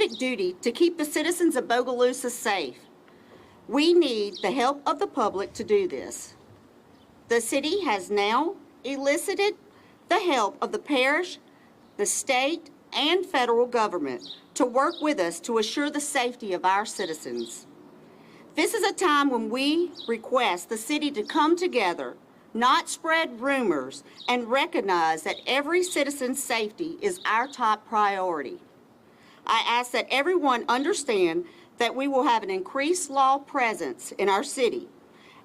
civic duty to keep the citizens of Bogalusa safe. We need the help of the public to do this. The city has now elicited the help of the parish, the state, and federal government to work with us to assure the safety of our citizens. This is a time when we request the city to come together, not spread rumors, and recognize that every citizen's safety is our top priority. I ask that everyone understand that we will have an increased law presence in our city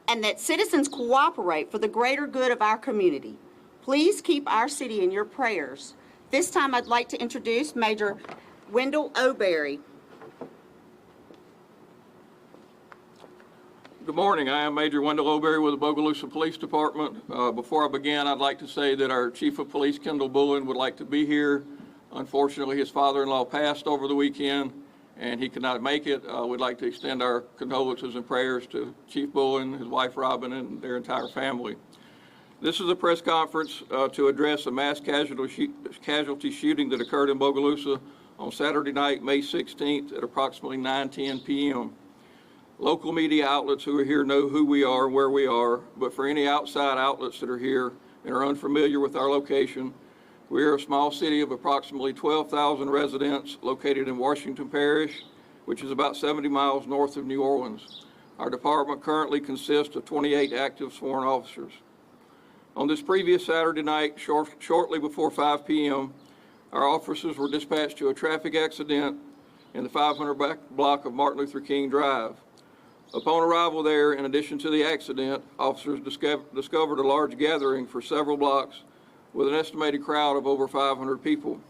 and that citizens cooperate for the greater good of our community. Please keep our city in your prayers. This time I'd like to introduce Major Wendell O'Berry. Good morning. I am Major Wendell O'Berry with the Bogalusa Police Department. Before I begin, I'd like to say that our Chief of Police, Kendall Bullen, would like to be here. Unfortunately, his father-in-law passed over the weekend, and he could not make it. We'd like to extend our condolences and prayers to Chief Bullen, his wife Robin, and their entire family. This is a press conference to address a mass casualty shooting that occurred in Bogalusa on Saturday night, May 16th at approximately 9:10 p.m. Local media outlets who are here know who we are and where we are, but for any outside outlets that are here and are unfamiliar with our location, we are a small city of approximately 12,000 residents located in Washington Parish, which is about 70 miles north of New Orleans. Our department currently consists of 28 active sworn officers. On this previous Saturday night, shortly before 5 p.m., our officers were dispatched to a traffic accident in the 500 block of Martin Luther King Drive. Upon arrival there, in addition to the accident, officers discovered a large gathering for several blocks with an estimated crowd of over 500 people.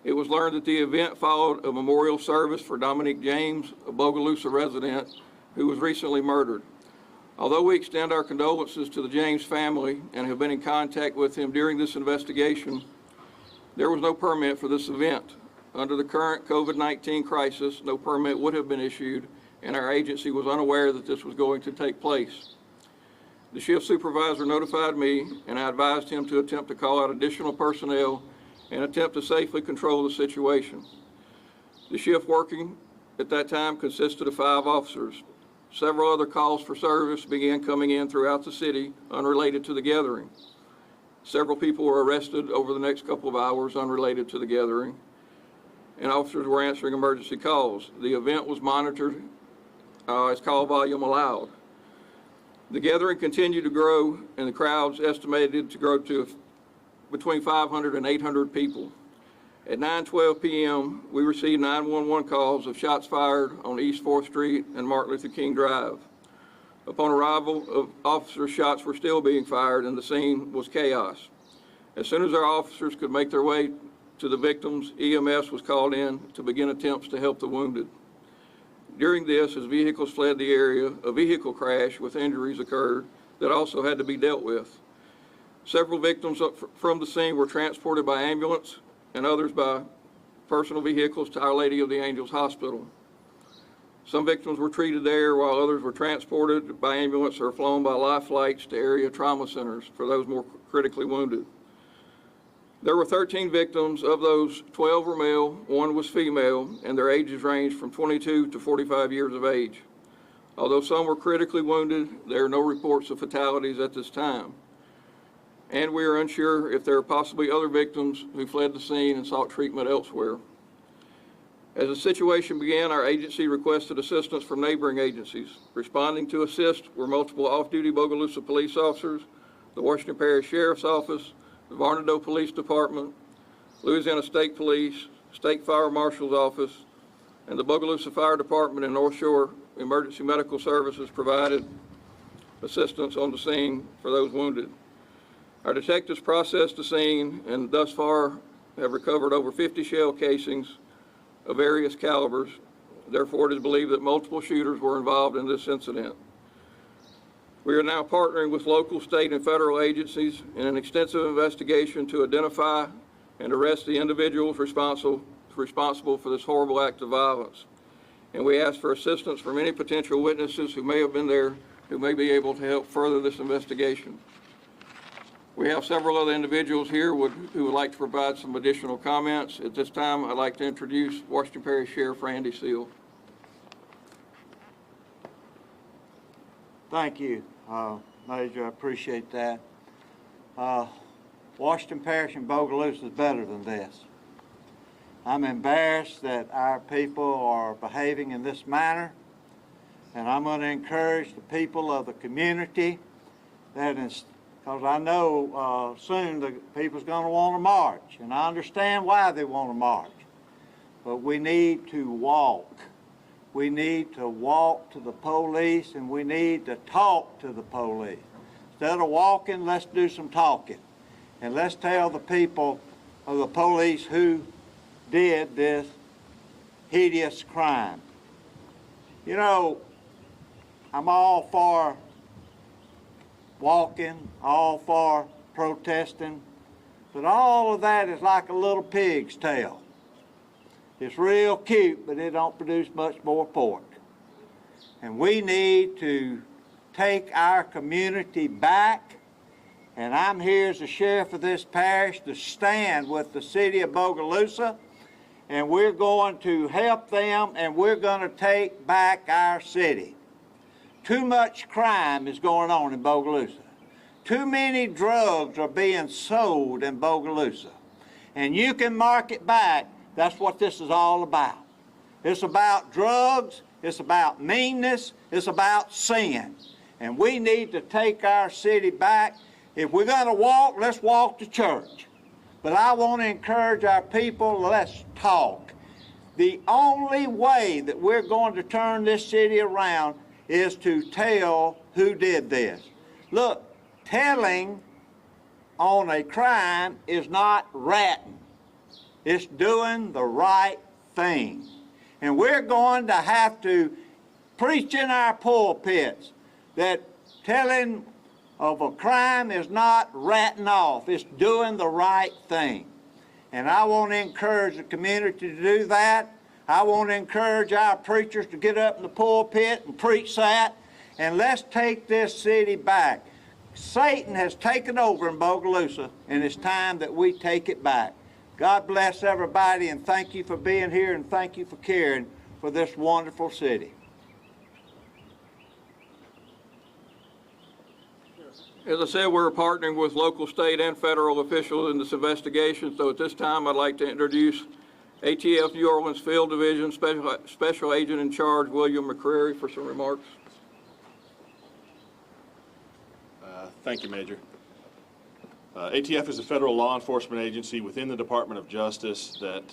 It was learned that the event followed a memorial service for Dominique James, a Bogalusa resident who was recently murdered. Although we extend our condolences to the James family and have been in contact with him during this investigation, there was no permit for this event. Under the current COVID-19 crisis, no permit would have been issued, and our agency was unaware that this was going to take place. The shift supervisor notified me, and I advised him to attempt to call out additional personnel and attempt to safely control the situation. The shift working at that time consisted of 5 officers. Several other calls for service began coming in throughout the city unrelated to the gathering. Several people were arrested over the next couple of hours unrelated to the gathering, and officers were answering emergency calls. The event was monitored as call volume allowed. The gathering continued to grow, and the crowds estimated to grow to between 500 and 800 people. At 9:12 p.m., we received 911 calls of shots fired on East 4th Street and Martin Luther King Drive. Upon arrival of officers, shots were still being fired, and the scene was chaos. As soon as our officers could make their way to the victims, EMS was called in to begin attempts to help the wounded. During this, as vehicles fled the area, a vehicle crash with injuries occurred that also had to be dealt with. Several victims from the scene were transported by ambulance, and others by personal vehicles to Our Lady of the Angels Hospital. Some victims were treated there, while others were transported by ambulance or flown by life flights to area trauma centers for those more critically wounded. There were 13 victims. Of those, 12 were male, 1 was female, and their ages ranged from 22 to 45 years of age. Although some were critically wounded, there are no reports of fatalities at this time. And we are unsure if there are possibly other victims who fled the scene and sought treatment elsewhere. As the situation began, our agency requested assistance from neighboring agencies. Responding to assist were multiple off-duty Bogalusa police officers, the Washington Parish Sheriff's Office, the Varnado Police Department, Louisiana State Police, State Fire Marshal's Office, and the Bogalusa Fire Department and North Shore Emergency Medical Services provided assistance on the scene for those wounded. Our detectives processed the scene and thus far have recovered over 50 shell casings of various calibers. Therefore, it is believed that multiple shooters were involved in this incident. We are now partnering with local, state, and federal agencies in an extensive investigation to identify and arrest the individuals responsible for this horrible act of violence. And we ask for assistance from any potential witnesses who may have been there, who may be able to help further this investigation. We have several other individuals here who would like to provide some additional comments. At this time, I'd like to introduce Washington Parish Sheriff Randy Seal. Thank you, Major. I appreciate that. Washington Parish and Bogalusa is better than this. I'm embarrassed that our people are behaving in this manner, and I'm going to encourage the people of the community that is, because I know soon the people's going to want to march, and I understand why they want to march, but we need to walk. We need to walk to the police, and we need to talk to the police. Instead of walking, let's do some talking. And let's tell the people of the police who did this hideous crime. You know, I'm all for walking, all for protesting, but all of that is like a little pig's tail. It's real cute, but it don't produce much more pork. And we need to take our community back, and I'm here as the sheriff of this parish to stand with the city of Bogalusa, and we're going to help them, and we're going to take back our city. Too much crime is going on in Bogalusa. Too many drugs are being sold in Bogalusa, and you can mark it back. That's what this is all about. It's about drugs, it's about meanness, it's about sin. And we need to take our city back. If we're going to walk, let's walk to church. But I want to encourage our people, let's talk. The only way that we're going to turn this city around is to tell who did this. Look, telling on a crime is not ratting. It's doing the right thing. And we're going to have to preach in our pulpits that telling of a crime is not ratting off. It's doing the right thing. And I want to encourage the community to do that. I want to encourage our preachers to get up in the pulpit and preach that. And let's take this city back. Satan has taken over in Bogalusa, and it's time that we take it back. God bless everybody, and thank you for being here, and thank you for caring for this wonderful city. As I said, we're partnering with local, state, and federal officials in this investigation. So at this time, I'd like to introduce ATF New Orleans Field Division Special Agent in Charge, William McCreary, for some remarks. Thank you, Major. ATF is a federal law enforcement agency within the Department of Justice that,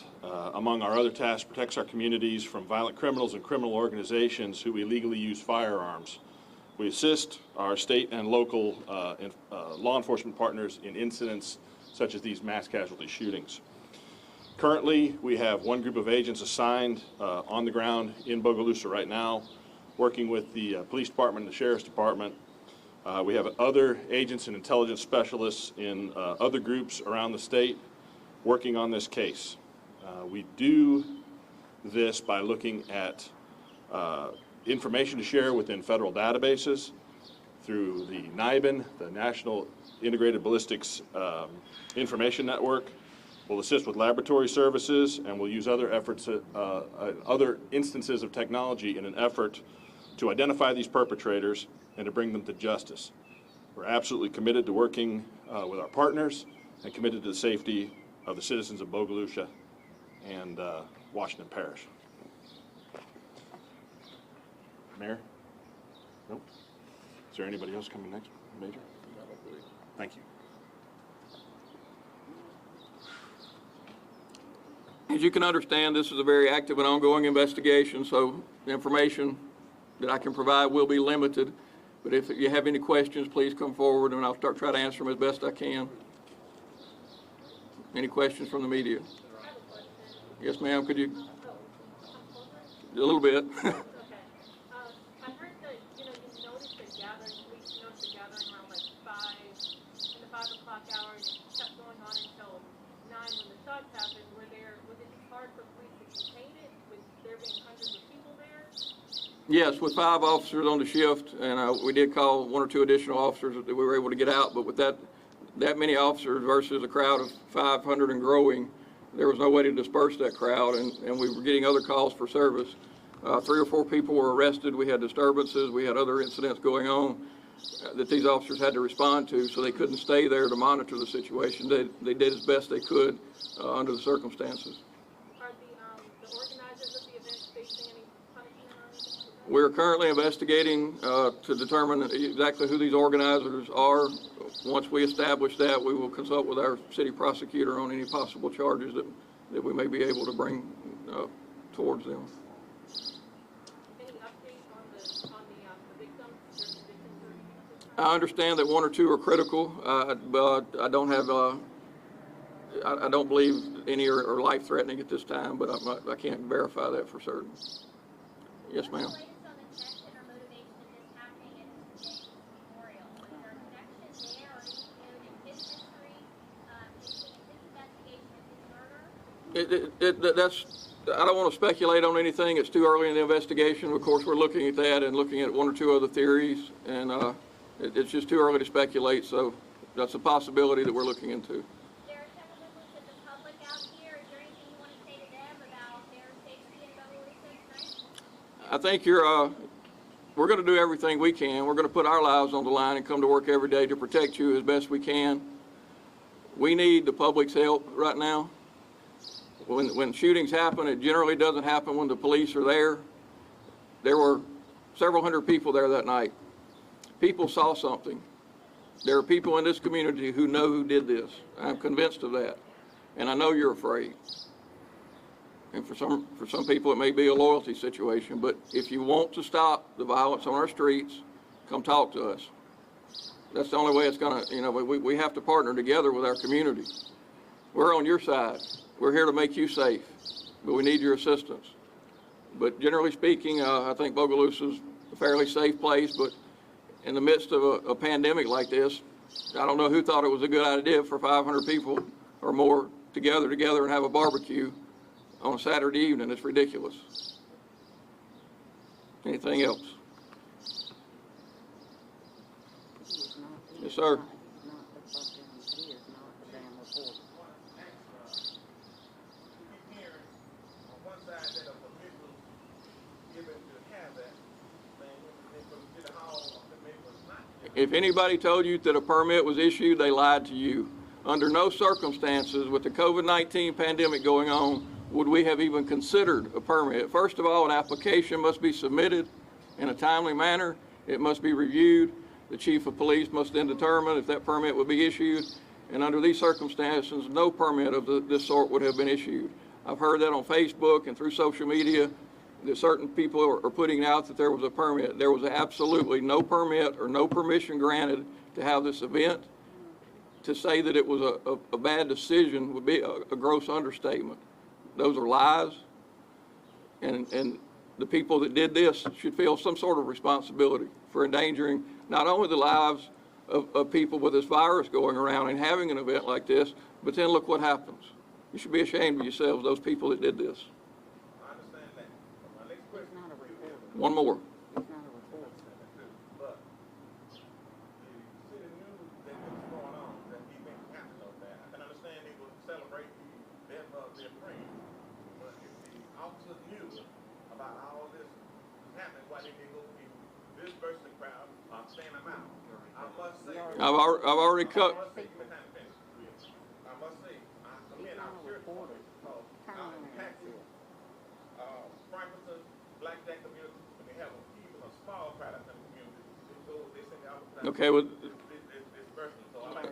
among our other tasks, protects our communities from violent criminals and criminal organizations who illegally use firearms. We assist our state and local law enforcement partners in incidents such as these mass casualty shootings. Currently, we have one group of agents assigned on the ground in Bogalusa right now, working with the police department and the sheriff's department. We have other agents and intelligence specialists in other groups around the state working on this case. We do this by looking at information to share within federal databases through the NIBIN, the National Integrated Ballistics Information Network. We'll assist with laboratory services, and we'll use other efforts, other instances of technology in an effort to identify these perpetrators and to bring them to justice. We're absolutely committed to working with our partners and committed to the safety of the citizens of Bogalusa and Washington Parish. Mayor? Nope. Is there anybody else coming next, Major? Thank you. As you can understand, this is a very active and ongoing investigation, so the information that I can provide will be limited. But if you have any questions, please come forward and I'll try to answer them as best I can. Any questions from the media? Yes, ma'am, could you? A little bit. Okay. I heard that, you noticed the gathering, police noticed the gathering around like 5, in the 5 o'clock hour, and it kept going on until 9 when the shots happened. Was it hard for police to contain it, with there being hundreds of people there? Yes, with 5 officers on the shift, and we did call 1 or 2 additional officers that we were able to get out, but with that that many officers versus a crowd of 500 and growing, there was no way to disperse that crowd, and we were getting other calls for service. 3 or 4 people were arrested. We had disturbances. We had other incidents going on that these officers had to respond to, so they couldn't stay there to monitor the situation. They did as best they could under the circumstances. Are the organizers of the event facing any punishment or anything like that? We're currently investigating to determine exactly who these organizers are. Once we establish that, we will consult with our city prosecutor on any possible charges that we may be able to bring towards them. Any update on the victims, their conditions or anything? I understand that 1 or 2 are critical, but I don't have, I don't believe any are life-threatening at this time, but I can't verify that for certain. Yes, ma'am. What's the latest on the connection or motivation of this happening at today's memorial? Is there a connection there or anything in his history, anything in his investigation of his murder? I don't want to speculate on anything. It's too early in the investigation. Of course, we're looking at that and looking at 1 or 2 other theories, and it's just too early to speculate, so that's a possibility that we're looking into. There are several members of the public out here. Is there anything you want to say to them about their safety in Bogalusa tonight? I think we're going to do everything we can. We're going to put our lives on the line and come to work every day to protect you as best we can. We need the public's help right now. When shootings happen, it generally doesn't happen when the police are there. There were several hundred people there that night. People saw something. There are people in this community who know who did this. I'm convinced of that. And I know you're afraid. And for some people, it may be a loyalty situation, but if you want to stop the violence on our streets, come talk to us. That's the only way it's gonna, we have to partner together with our community. We're on your side. We're here to make you safe, but we need your assistance. But generally speaking, I think Bogalusa's a fairly safe place, but in the midst of a pandemic like this, I don't know who thought it was a good idea for 500 people or more to gather together and have a barbecue on a Saturday evening. It's ridiculous. Anything else? Yes, sir. If anybody told you that a permit was issued, they lied to you. Under no circumstances, with the COVID-19 pandemic going on, would we have even considered a permit. First of all, an application must be submitted in a timely manner. It must be reviewed. The chief of police must then determine if that permit would be issued. And under these circumstances, no permit of this sort would have been issued. I've heard that on Facebook and through social media, that certain people are putting out that there was a permit. There was absolutely no permit or no permission granted to have this event. To say that it was a bad decision would be a gross understatement. Those are lies, and the people that did this should feel some sort of responsibility for endangering not only the lives of people with this virus going around and having an event like this, but then look what happens. You should be ashamed of yourselves, those people that did this. I understand that. My next question. It's not a report. One more. It's not a report. But the city knew that this was going on, that these things were happening over there. I can understand they would celebrate the death of their friend. But if the officers knew about all this happening, why didn't they go disperse the crowd, stand them out? I must say. I've already cut. I must say, again, I'm sure because taxi, Franklinton, Blackjack community, when they have even a small crowd in the community, they send out. Okay, well,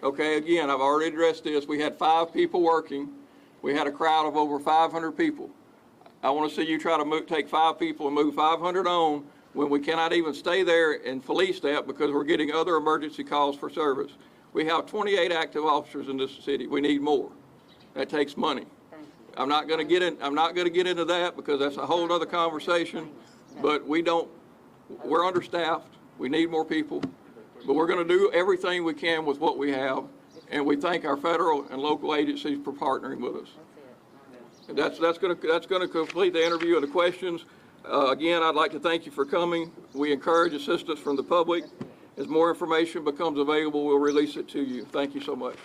okay, again, I've already addressed this. We had 5 people working. We had a crowd of over 500 people. I want to see you try to take 5 people and move 500 on when we cannot even stay there and police that because we're getting other emergency calls for service. We have 28 active officers in this city. We need more. That takes money. I'm not going to get into that because that's a whole other conversation. But we're understaffed. We need more people. But we're going to do everything we can with what we have, and we thank our federal and local agencies for partnering with us. And that's going to complete the interview and the questions. Again, I'd like to thank you for coming. We encourage assistance from the public, As more information becomes available, we'll release it to you. Thank you so much.